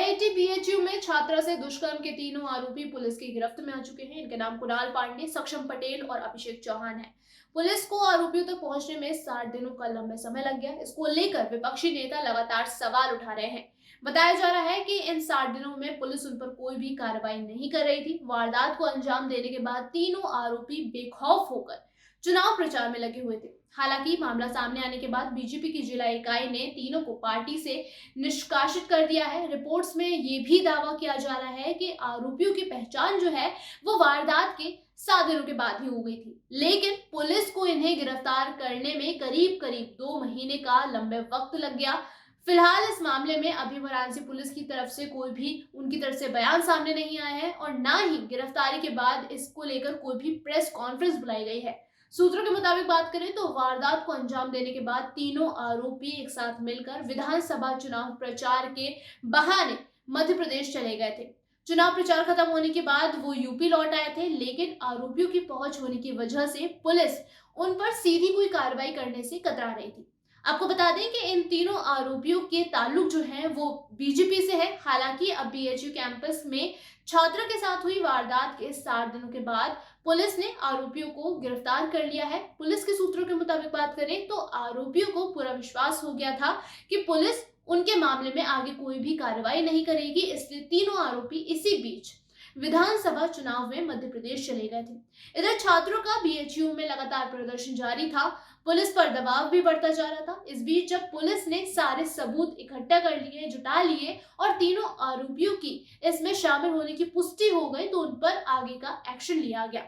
IIT BHU में छात्रा से दुष्कर्म के तीनों आरोपी पुलिस की गिरफ्त में आ चुके हैं। इनके नाम कुणाल पांडे, सक्षम पटेल और अभिषेक चौहान है। पुलिस को आरोपियों तक पहुंचने में 60 दिनों का लंबा समय लग गया। इसको लेकर विपक्षी नेता लगातार सवाल उठा रहे हैं। बताया जा रहा है कि इन 60 दिनों में पुलिस उन पर कोई भी कार्रवाई नहीं कर रही थी। वारदात को अंजाम देने के बाद तीनों आरोपी बेखौफ होकर चुनाव प्रचार में लगे हुए थे। हालांकि मामला सामने आने के बाद बीजेपी की जिला इकाई ने तीनों को पार्टी से निष्कासित कर दिया है। रिपोर्ट्स में ये भी दावा किया जा रहा है कि आरोपियों की पहचान जो है वो वारदात के 7 दिनों के बाद ही हो गई थी, लेकिन पुलिस को इन्हें गिरफ्तार करने में करीब करीब 2 महीने का लंबे वक्त लग गया। फिलहाल इस मामले में अभी वाराणसी पुलिस की तरफ से कोई भी उनकी तरफ से बयान सामने नहीं आया है और ना ही गिरफ्तारी के बाद इसको लेकर कोई भी प्रेस कॉन्फ्रेंस बुलाई गई है। सूत्रों के मुताबिक बात करें तो वारदात को अंजाम देने के बाद तीनों आरोपी एक साथ मिलकर विधानसभा चुनाव प्रचार के बहाने मध्य प्रदेश चले गए थे। चुनाव प्रचार खत्म होने के बाद वो यूपी लौट आए थे, लेकिन आरोपियों की पहुंच होने की वजह से पुलिस उन पर सीधी कोई कार्रवाई करने से कतरा रही थी। आपको बता दें कि इन तीनों आरोपियों के ताल्लुक जो है वो बीजेपी से है। हालांकि अब बीएचयू कैंपस में छात्रा के साथ हुई वारदात के 60 दिनों के बाद पुलिस ने आरोपियों को गिरफ्तार कर लिया है। पुलिस के सूत्रों के मुताबिक बात करें तो आरोपियों को पूरा विश्वास हो गया था कि पुलिस उनके मामले में आगे कोई भी कार्रवाई नहीं करेगी, इसलिए तीनों आरोपी इसी बीच विधानसभा चुनाव में मध्य प्रदेश चले गए थे। इधर छात्रों का बीएचयू में लगातार प्रदर्शन जारी था। पुलिस पर दबाव भी बढ़ता जा रहा था। इस बीच जब पुलिस ने सारे सबूत इकट्ठा कर लिए, जुटा लिए और तीनों आरोपियों की इसमें शामिल होने की पुष्टि हो गई तो उन पर आगे का एक्शन लिया गया।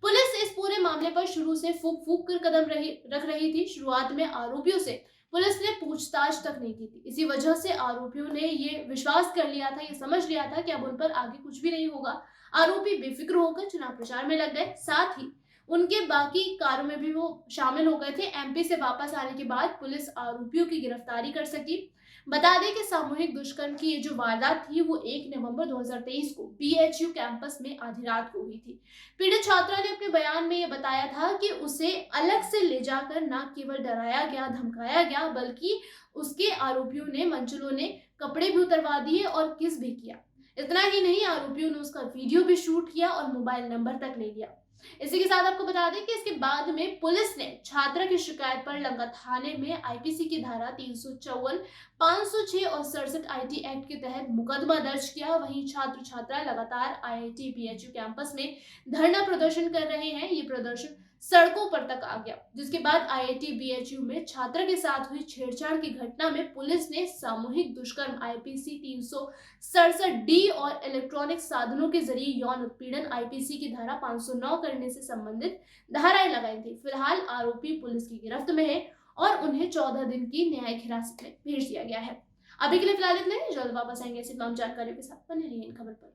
पुलिस इस पूरे मामले पर शुरू से फूक फूक कर कदम रख रही थी। शुरुआत में आरोपियों से पुलिस ने पूछताछ तक नहीं की थी। इसी वजह से आरोपियों ने ये विश्वास कर लिया था, ये समझ लिया था कि अब उन पर आगे कुछ भी नहीं होगा। आरोपी बेफिक्र होकर चुनाव प्रचार में लग गए। साथ ही उनके बाकी कार्यों में भी वो शामिल हो गए थे। एमपी से वापस आने के बाद पुलिस आरोपियों की गिरफ्तारी कर सकी। बता दें कि सामूहिक दुष्कर्म की ये जो वारदात थी वो 1 नवंबर 2023 को बीएचयू कैंपस में आधी रात को हुई थी। पीड़ित छात्रा ने अपने बयान में ये बताया था कि उसे अलग से ले जाकर न केवल डराया गया, धमकाया गया, बल्कि उसके आरोपियों ने मंचलों ने कपड़े भी उतरवा दिए और किस भी किया। इतना ही नहीं, आरोपियों ने उसका वीडियो भी शूट किया और मोबाइल नंबर तक ले लिया। इसी के साथ आपको बता दें कि इसके बाद में पुलिस ने छात्रा की शिकायत पर लंका थाने में आईपीसी की धारा 354, 506 और 67 आईटी एक्ट के तहत मुकदमा दर्ज किया। वहीं छात्र छात्रा लगातार आईआईटी बीएचयू कैंपस में धरना प्रदर्शन कर रहे हैं। ये प्रदर्शन सड़कों पर तक आ गया, जिसके बाद आईआईटी बीएचयू में छात्रा के साथ हुई छेड़छाड़ की घटना में पुलिस ने सामूहिक दुष्कर्म आईपीसी 367 डी और इलेक्ट्रॉनिक साधनों के जरिए यौन उत्पीड़न आईपीसी की धारा 509 करने से संबंधित धाराएं लगाई थी। फिलहाल आरोपी पुलिस की गिरफ्त में है और उन्हें 14 दिन की न्यायिक हिरासत में भेज दिया गया है। अभी के लिए फिलहाल इतना ही। जल्द वापस आएंगे ऐसी तमाम जानकारियों के साथ। बने रहिए इन खबर पर।